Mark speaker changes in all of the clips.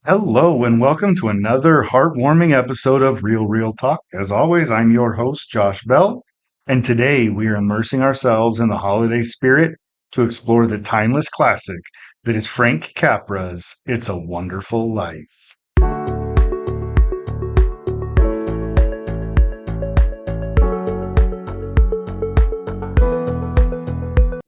Speaker 1: Hello, and welcome to another heartwarming episode of Real Talk. As always, I'm your host, Josh Bell, and today we are immersing ourselves in the holiday spirit to explore the timeless classic that is Frank Capra's It's a Wonderful Life.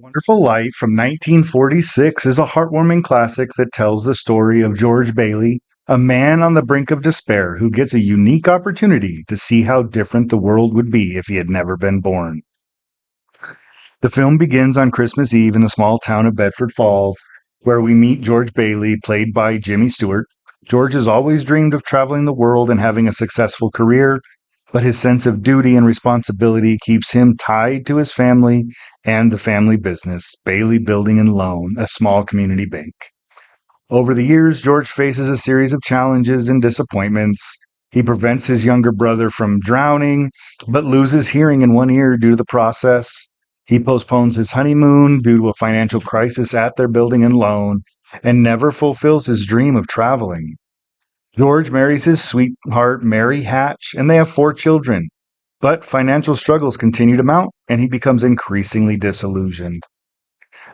Speaker 1: Wonderful Life from 1946 is a heartwarming classic that tells the story of George Bailey, a man on the brink of despair who gets a unique opportunity to see how different the world would be if he had never been born. The film begins on Christmas Eve in the small town of Bedford Falls, where we meet George Bailey, played by Jimmy Stewart. George has always dreamed of traveling the world and having a successful career, but his sense of duty and responsibility keeps him tied to his family and the family business, Bailey Building and Loan, a small community bank. Over the years, George faces a series of challenges and disappointments. He prevents his younger brother from drowning, but loses hearing in one ear due to the process. He postpones his honeymoon due to a financial crisis at their building and loan, and never fulfills his dream of traveling. George marries his sweetheart, Mary Hatch, and they have 4 children. But financial struggles continue to mount, and he becomes increasingly disillusioned.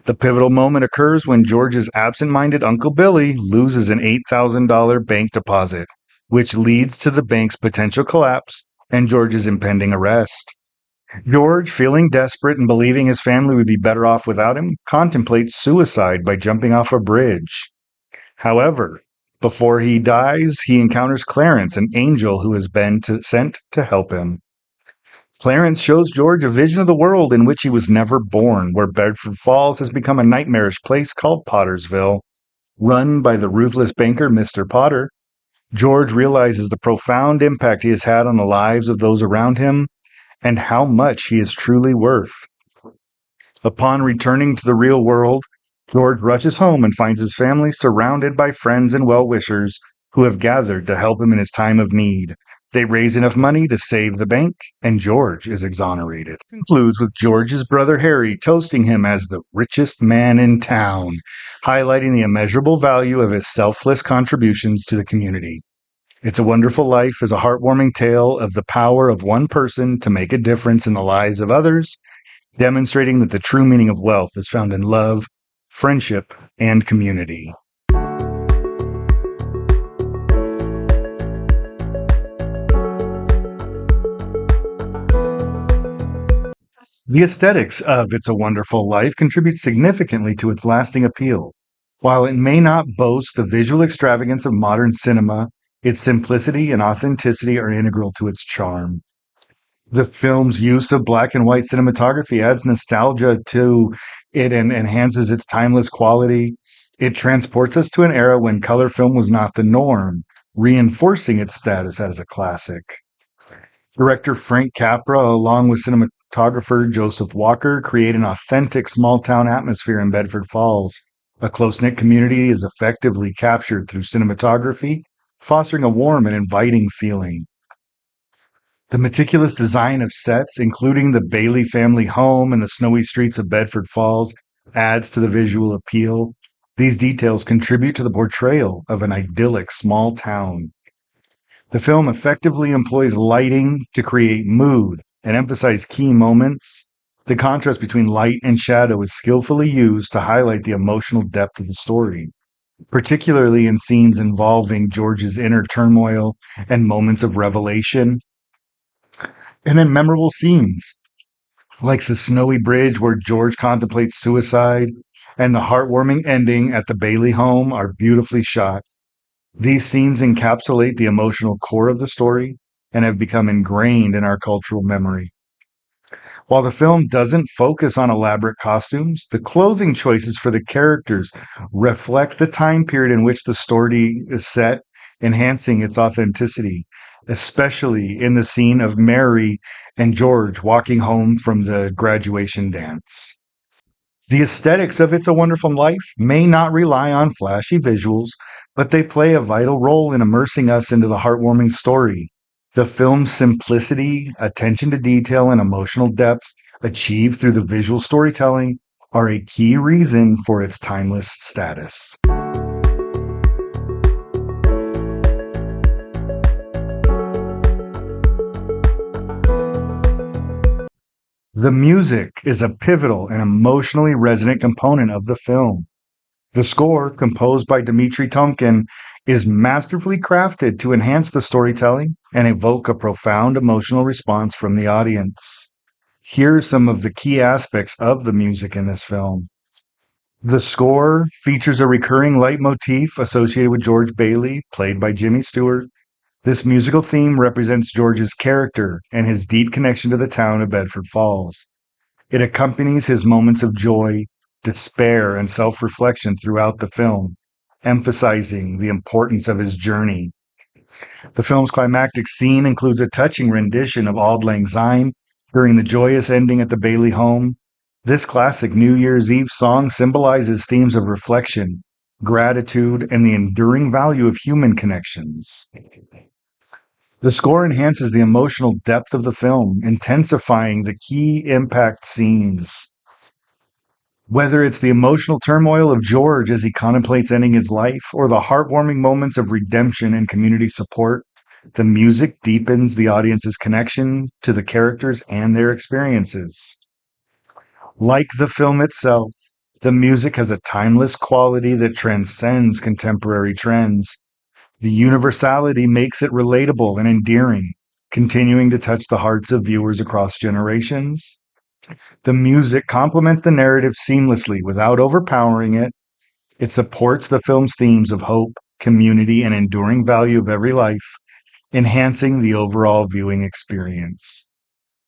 Speaker 1: The pivotal moment occurs when George's absent-minded Uncle Billy loses an $8,000 bank deposit, which leads to the bank's potential collapse and George's impending arrest. George, feeling desperate and believing his family would be better off without him, contemplates suicide by jumping off a bridge. However, before he dies, he encounters Clarence, an angel who has been sent to help him. Clarence shows George a vision of the world in which he was never born, where Bedford Falls has become a nightmarish place called Pottersville. Run by the ruthless banker Mr. Potter, George realizes the profound impact he has had on the lives of those around him and how much he is truly worth. Upon returning to the real world, George rushes home and finds his family surrounded by friends and well-wishers who have gathered to help him in his time of need. They raise enough money to save the bank, and George is exonerated. It concludes with George's brother Harry toasting him as the richest man in town, highlighting the immeasurable value of his selfless contributions to the community. It's a Wonderful Life is a heartwarming tale of the power of one person to make a difference in the lives of others, demonstrating that the true meaning of wealth is found in love, friendship, and community. The aesthetics of It's a Wonderful Life contribute significantly to its lasting appeal. While it may not boast the visual extravagance of modern cinema, its simplicity and authenticity are integral to its charm. The film's use of black and white cinematography adds nostalgia to it and enhances its timeless quality. It transports us to an era when color film was not the norm, reinforcing its status as a classic. Director Frank Capra, along with cinematographer Joseph Walker, create an authentic small-town atmosphere in Bedford Falls. A close-knit community is effectively captured through cinematography, fostering a warm and inviting feeling. The meticulous design of sets, including the Bailey family home and the snowy streets of Bedford Falls, adds to the visual appeal. These details contribute to the portrayal of an idyllic small town. The film effectively employs lighting to create mood and emphasize key moments. The contrast between light and shadow is skillfully used to highlight the emotional depth of the story, particularly in scenes involving George's inner turmoil and moments of revelation. And then memorable scenes, like the snowy bridge where George contemplates suicide and the heartwarming ending at the Bailey home, are beautifully shot. These scenes encapsulate the emotional core of the story and have become ingrained in our cultural memory. While the film doesn't focus on elaborate costumes, the clothing choices for the characters reflect the time period in which the story is set, enhancing its authenticity, especially in the scene of Mary and George walking home from the graduation dance. The aesthetics of It's a Wonderful Life may not rely on flashy visuals, but they play a vital role in immersing us into the heartwarming story. The film's simplicity, attention to detail, and emotional depth achieved through the visual storytelling are a key reason for its timeless status. The music is a pivotal and emotionally resonant component of the film. The score, composed by Dmitri Tomkin, is masterfully crafted to enhance the storytelling and evoke a profound emotional response from the audience. Here are some of the key aspects of the music in this film. The score features a recurring leitmotif associated with George Bailey, played by Jimmy Stewart. This musical theme represents George's character and his deep connection to the town of Bedford Falls. It accompanies his moments of joy, despair, and self reflection throughout the film, emphasizing the importance of his journey. The film's climactic scene includes a touching rendition of Auld Lang Syne during the joyous ending at the Bailey home. This classic New Year's Eve song symbolizes themes of reflection, gratitude, and the enduring value of human connections. The score enhances the emotional depth of the film, intensifying the key impact scenes. Whether it's the emotional turmoil of George as he contemplates ending his life, or the heartwarming moments of redemption and community support, the music deepens the audience's connection to the characters and their experiences. Like the film itself, the music has a timeless quality that transcends contemporary trends. The universality makes it relatable and endearing, continuing to touch the hearts of viewers across generations. The music complements the narrative seamlessly without overpowering it. It supports the film's themes of hope, community, and enduring value of every life, enhancing the overall viewing experience.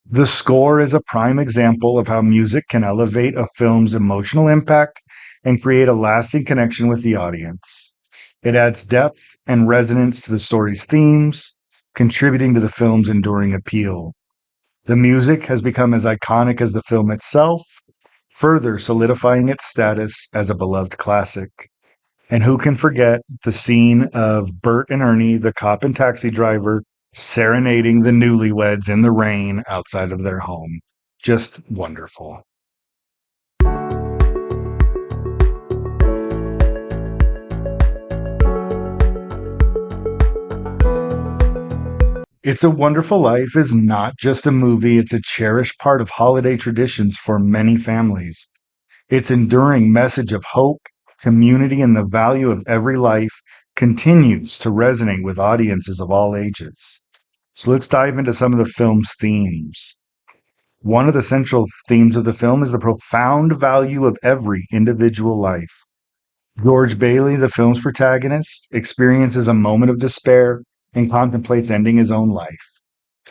Speaker 1: The score is a prime example of how music can elevate a film's emotional impact and create a lasting connection with the audience. It adds depth and resonance to the story's themes, contributing to the film's enduring appeal. The music has become as iconic as the film itself, further solidifying its status as a beloved classic. And who can forget the scene of Bert and Ernie, the cop and taxi driver, serenading the newlyweds in the rain outside of their home? Just wonderful. It's a Wonderful Life is not just a movie, it's a cherished part of holiday traditions for many families. Its enduring message of hope, community, and the value of every life continues to resonate with audiences of all ages. So let's dive into some of the film's themes. One of the central themes of the film is the profound value of every individual life. George Bailey, the film's protagonist, experiences a moment of despair and contemplates ending his own life.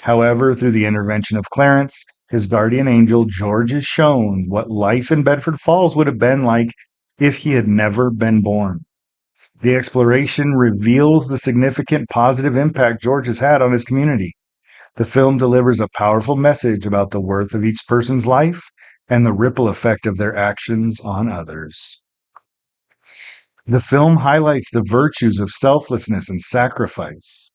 Speaker 1: However, through the intervention of Clarence, his guardian angel, George is shown what life in Bedford Falls would have been like if he had never been born. The exploration reveals the significant positive impact George has had on his community. The film delivers a powerful message about the worth of each person's life and the ripple effect of their actions on others. The film highlights the virtues of selflessness and sacrifice.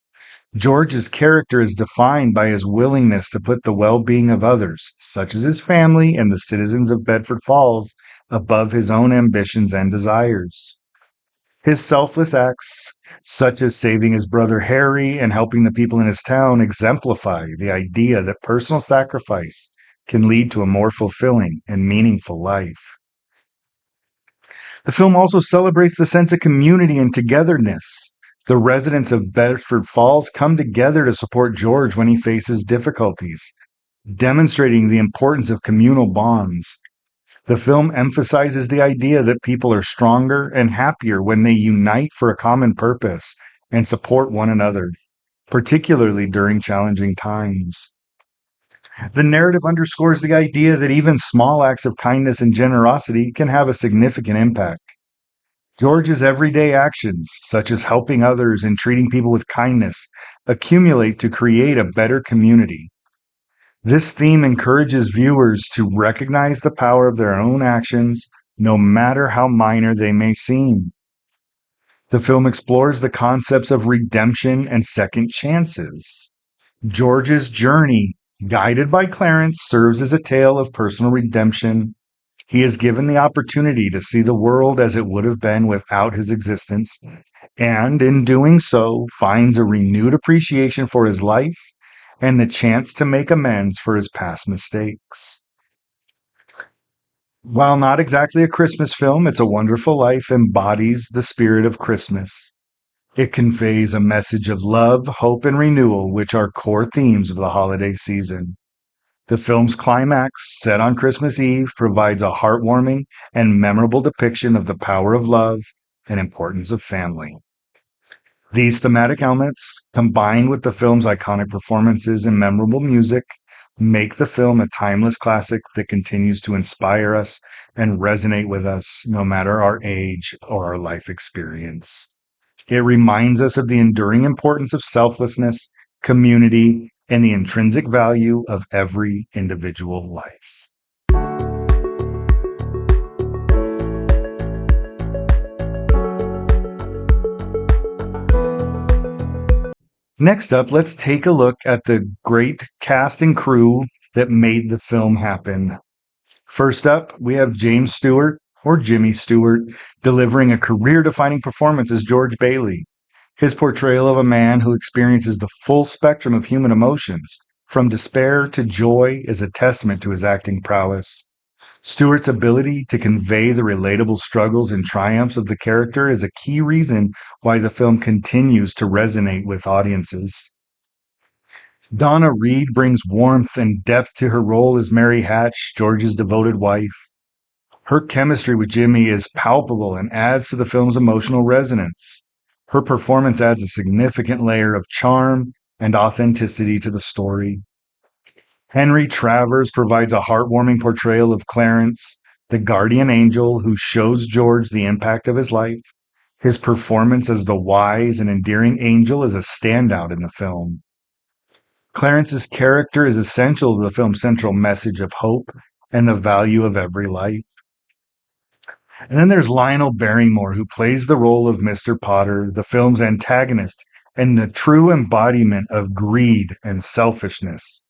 Speaker 1: George's character is defined by his willingness to put the well-being of others, such as his family and the citizens of Bedford Falls, above his own ambitions and desires. His selfless acts, such as saving his brother Harry and helping the people in his town, exemplify the idea that personal sacrifice can lead to a more fulfilling and meaningful life. The film also celebrates the sense of community and togetherness. The residents of Bedford Falls come together to support George when he faces difficulties, demonstrating the importance of communal bonds. The film emphasizes the idea that people are stronger and happier when they unite for a common purpose and support one another, particularly during challenging times. The narrative underscores the idea that even small acts of kindness and generosity can have a significant impact. George's everyday actions, such as helping others and treating people with kindness, accumulate to create a better community. This theme encourages viewers to recognize the power of their own actions, no matter how minor they may seem. The film explores the concepts of redemption and second chances. George's journey, guided by Clarence, serves as a tale of personal redemption. He is given the opportunity to see the world as it would have been without his existence, and in doing so, finds a renewed appreciation for his life and the chance to make amends for his past mistakes. While not exactly a Christmas film, It's a Wonderful Life embodies the spirit of Christmas. It conveys a message of love, hope, and renewal, which are core themes of the holiday season. The film's climax, set on Christmas Eve, provides a heartwarming and memorable depiction of the power of love and importance of family. These thematic elements, combined with the film's iconic performances and memorable music, make the film a timeless classic that continues to inspire us and resonate with us no matter our age or our life experience. It reminds us of the enduring importance of selflessness, community, and the intrinsic value of every individual life. Next up, let's take a look at the great cast and crew that made the film happen. First up, we have James Stewart, or Jimmy Stewart, delivering a career defining performance as George Bailey. His portrayal of a man who experiences the full spectrum of human emotions, from despair to joy, is a testament to his acting prowess. Stewart's ability to convey the relatable struggles and triumphs of the character is a key reason why the film continues to resonate with audiences. Donna Reed brings warmth and depth to her role as Mary Hatch, George's devoted wife. Her chemistry with Jimmy is palpable and adds to the film's emotional resonance. Her performance adds a significant layer of charm and authenticity to the story. Henry Travers provides a heartwarming portrayal of Clarence, the guardian angel who shows George the impact of his life. His performance as the wise and endearing angel is a standout in the film. Clarence's character is essential to the film's central message of hope and the value of every life. And then there's Lionel Barrymore, who plays the role of Mr. Potter, the film's antagonist, and the true embodiment of greed and selfishness.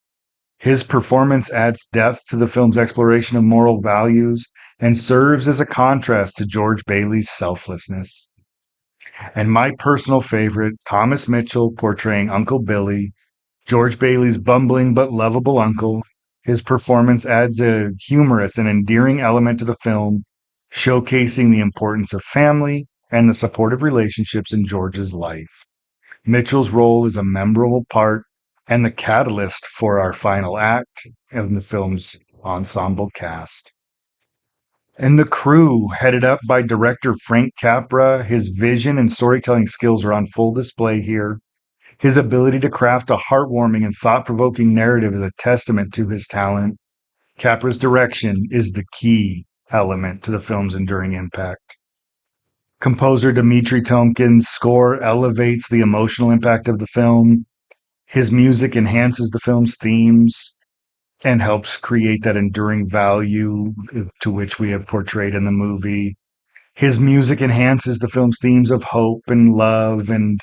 Speaker 1: His performance adds depth to the film's exploration of moral values and serves as a contrast to George Bailey's selflessness. And my personal favorite, Thomas Mitchell portraying Uncle Billy, George Bailey's bumbling but lovable uncle. His performance adds a humorous and endearing element to the film, showcasing the importance of family and the supportive relationships in George's life. Mitchell's role is a memorable part and the catalyst for our final act of the film's ensemble cast. And the crew, headed up by director Frank Capra, his vision and storytelling skills are on full display here. His ability to craft a heartwarming and thought provoking narrative is a testament to his talent. Capra's direction is the key element to the film's enduring impact. Composer Dmitri Tomkin's score elevates the emotional impact of the film. His music enhances the film's themes and helps create that enduring value to which we have portrayed in the movie. His music enhances the film's themes of hope and love and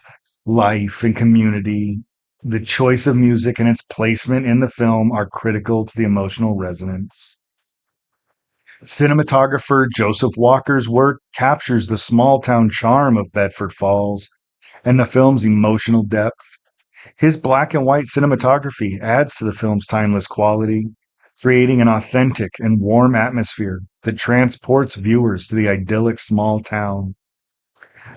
Speaker 1: life and community. The choice of music and its placement in the film are critical to the emotional resonance. Cinematographer Joseph Walker's work captures the small town charm of Bedford Falls and the film's emotional depth. His black and white cinematography adds to the film's timeless quality, creating an authentic and warm atmosphere that transports viewers to the idyllic small town.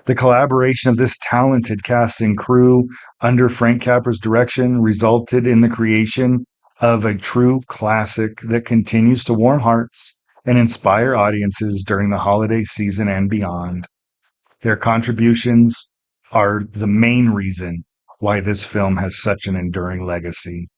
Speaker 1: The collaboration of this talented cast and crew under Frank Capra's direction resulted in the creation of a true classic that continues to warm hearts and inspire audiences during the holiday season and beyond. Their contributions are the main reason why this film has such an enduring legacy.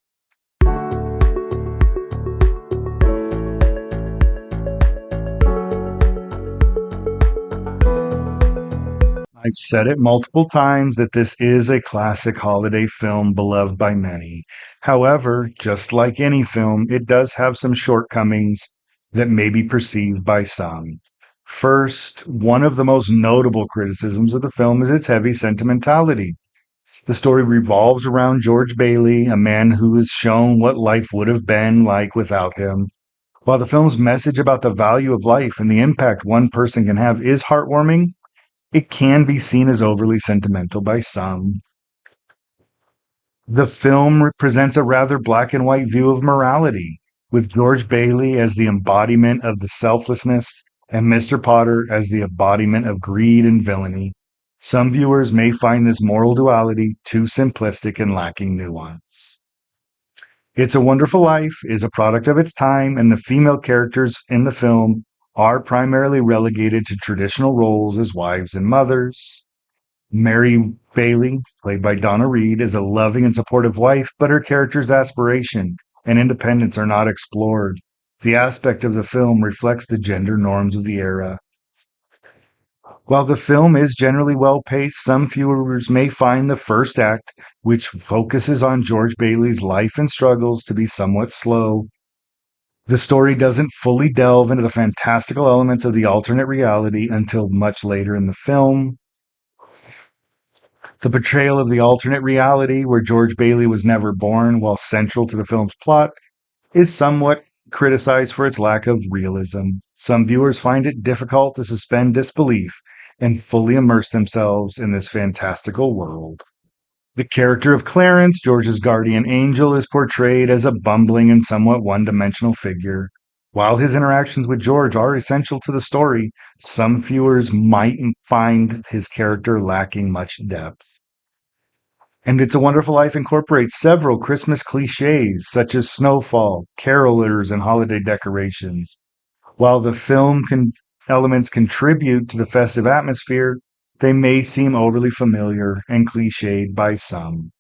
Speaker 1: I've said it multiple times that this is a classic holiday film beloved by many. However, just like any film, it does have some shortcomings that may be perceived by some. First, one of the most notable criticisms of the film is its heavy sentimentality. The story revolves around George Bailey, a man who is shown what life would have been like without him. While the film's message about the value of life and the impact one person can have is heartwarming, it can be seen as overly sentimental by some. The film presents a rather black and white view of morality. with George Bailey as the embodiment of the selflessness and Mr. Potter as the embodiment of greed and villainy. Some viewers may find this moral duality too simplistic and lacking nuance. It's a Wonderful Life is a product of its time, and the female characters in the film are primarily relegated to traditional roles as wives and mothers. Mary Bailey, played by Donna Reed, is a loving and supportive wife, but her character's aspiration and independence are not explored. The aspect of the film reflects the gender norms of the era. While the film is generally well paced, some viewers may find the first act, which focuses on George Bailey's life and struggles, to be somewhat slow. The story doesn't fully delve into the fantastical elements of the alternate reality until much later in the film. The portrayal of the alternate reality, where George Bailey was never born, while central to the film's plot, is somewhat criticized for its lack of realism. Some viewers find it difficult to suspend disbelief and fully immerse themselves in this fantastical world. The character of Clarence, George's guardian angel, is portrayed as a bumbling and somewhat one dimensional figure. While his interactions with George are essential to the story, some viewers might find his character lacking much depth. And It's a Wonderful Life incorporates several Christmas cliches, such as snowfall, carolers, and holiday decorations. While the elements contribute to the festive atmosphere, they may seem overly familiar and cliched by some.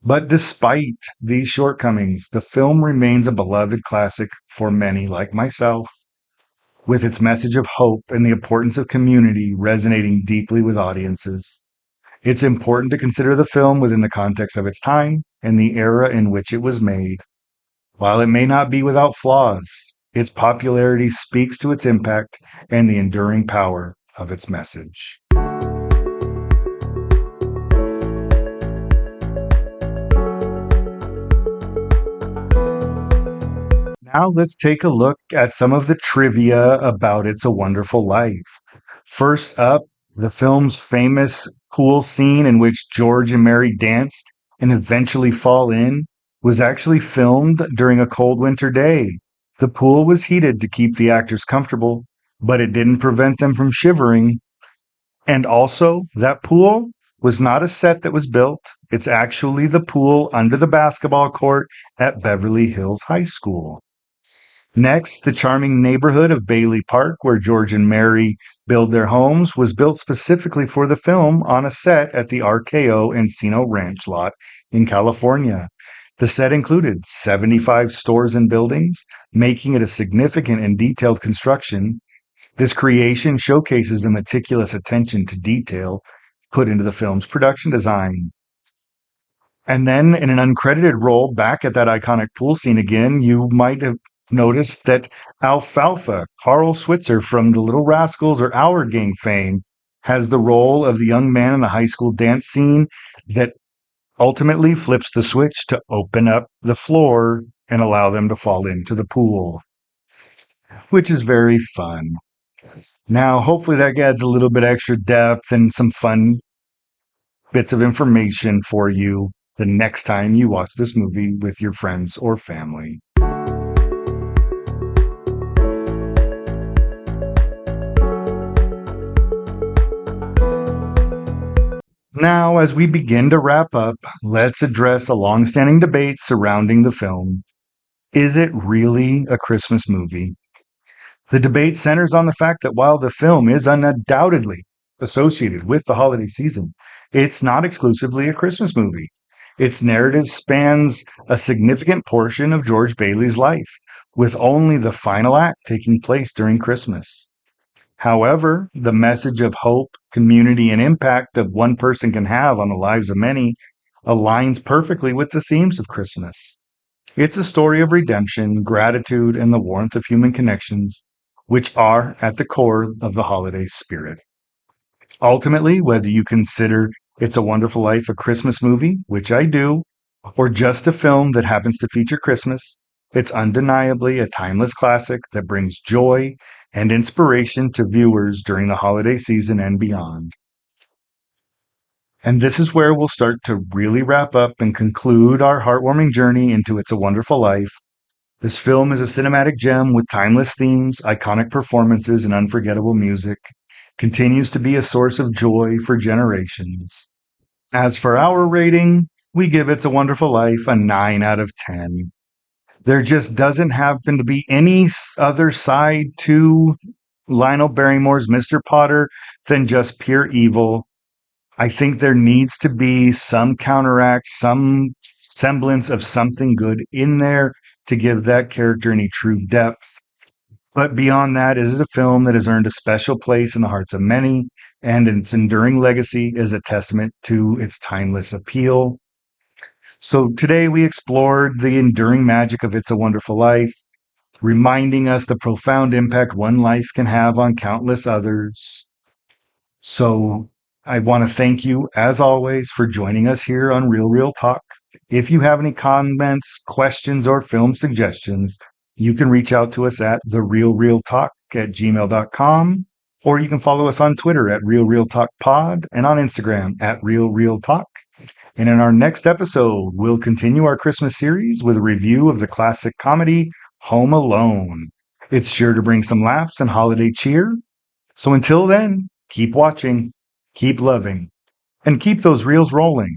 Speaker 1: But despite these shortcomings, the film remains a beloved classic for many like myself, with its message of hope and the importance of community resonating deeply with audiences. It's important to consider the film within the context of its time and the era in which it was made. While it may not be without flaws, its popularity speaks to its impact and the enduring power of its message. Now let's take a look at some of the trivia about It's a Wonderful Life. First up, the film's famous pool scene in which George and Mary dance and eventually fall in was actually filmed during a cold winter day. The pool was heated to keep the actors comfortable, but it didn't prevent them from shivering. And also, that pool was not a set that was built. It's actually the pool under the basketball court at Beverly Hills High School. Next, the charming neighborhood of Bailey Park, where George and Mary build their homes, was built specifically for the film on a set at the RKO Encino Ranch lot in California. The set included 75 stores and buildings, making it a significant and detailed construction. This creation showcases the meticulous attention to detail put into the film's production design. And then, in an uncredited role back at that iconic pool scene again, you might have noticed that Alfalfa, Carl Switzer from the Little Rascals or Our Gang fame, has the role of the young man in the high school dance scene that ultimately flips the switch to open up the floor and allow them to fall into the pool, which is very fun. Now, hopefully that adds a little bit extra depth and some fun bits of information for you the next time you watch this movie with your friends or family. Now, as we begin to wrap up, let's address a long-standing debate surrounding the film. Is it really a Christmas movie? The debate centers on the fact that while the film is undoubtedly associated with the holiday season, it's not exclusively a Christmas movie. Its narrative spans a significant portion of George Bailey's life, with only the final act taking place during Christmas. However, the message of hope, community, and impact that one person can have on the lives of many aligns perfectly with the themes of Christmas. It's a story of redemption, gratitude, and the warmth of human connections, which are at the core of the holiday spirit. Ultimately, whether you consider It's a Wonderful Life a Christmas movie, which I do, or just a film that happens to feature Christmas, it's undeniably a timeless classic that brings joy and inspiration to viewers during the holiday season and beyond. And this is where we'll start to really wrap up and conclude our heartwarming journey into It's a Wonderful Life. This film is a cinematic gem with timeless themes, iconic performances, and unforgettable music. Continues to be a source of joy for generations. As for our rating, we give It's a Wonderful Life a 9 out of 10. There just doesn't happen to be any other side to Lionel Barrymore's Mr. Potter than just pure evil. I think there needs to be some counteract, some semblance of something good in there to give that character any true depth. But beyond that, it is a film that has earned a special place in the hearts of many, and its enduring legacy is a testament to its timeless appeal. So today we explored the enduring magic of It's a Wonderful Life, reminding us the profound impact one life can have on countless others. So I want to thank you, as always, for joining us here on Real Real Talk. If you have any comments, questions, or film suggestions, you can reach out to us at therealrealtalk@gmail.com, or you can follow us on Twitter at Real Real Talk Pod and on Instagram at Real Real Talk. And in our next episode, we'll continue our Christmas series with a review of the classic comedy Home Alone. It's sure to bring some laughs and holiday cheer. So until then, keep watching, keep loving, and keep those reels rolling.